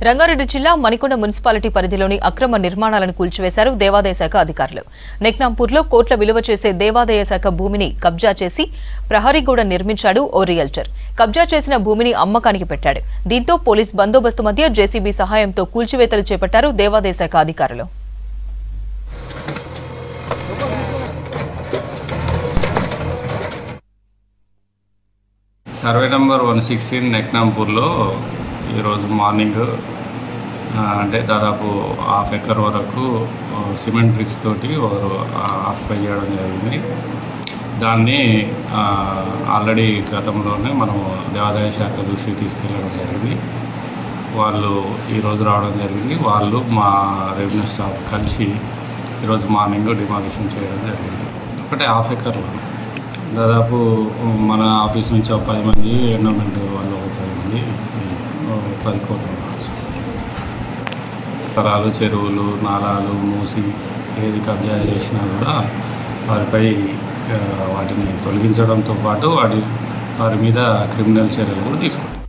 రంగారెడ్డి జిల్లా మణికొండ మున్సిపాలిటీ పరిధిలోని అక్రమ నిర్మాణాలను కూల్చివేశారు దేవాదాయ శాఖ అధికారులు. నెక్నాంపూర్లో కోట్ల విలువ చేసే దేవాదాయ శాఖ భూమిని కబ్జా చేసి ప్రహరీగూడ నిర్మించాడు ఓ రియల్టర్. కబ్జా చేసిన భూమిని అమ్మకానికి పెట్టాడు. దీంతో పోలీస్ బందోబస్తు మధ్య జేసీబీ సహాయంతో కూల్చివేతలు చేపట్టారు దేవాదాయ శాఖ అధికారులు. సర్వే నంబర్ 116 నెక్నాంపూర్లో ఈరోజు మార్నింగ్ అంటే దాదాపు ½ ఎకర్ వరకు సిమెంట్ బ్రిక్స్ తోటి ఆక్యుపై చేయడం జరిగింది. దాన్ని ఆల్రెడీ గతంలోనే మనం దేవాదాయ శాఖ దృష్టికి తీసుకెళ్ళడం జరిగింది. వాళ్ళు ఈరోజు రావడం జరిగింది. వాళ్ళు మా రెవెన్యూ స్టాఫ్ కలిసి ఈరోజు మార్నింగ్ డిమాలిషన్ చేయడం జరిగింది. ఒకటే ½ ఎకర్లో దాదాపు మన ఆఫీస్ నుంచి 10 మంది, ఎన్విరాన్మెంట్ వాళ్ళు 10 మంది, 10 కోట్ల తరాలు, చెరువులు, నాలాలు మూసి ఏది కబ్జా చేసినా కూడా వారిపై వాటిని తొలగించడంతో పాటు వారి మీద క్రిమినల్ చర్యలు కూడా తీసుకుంటారు.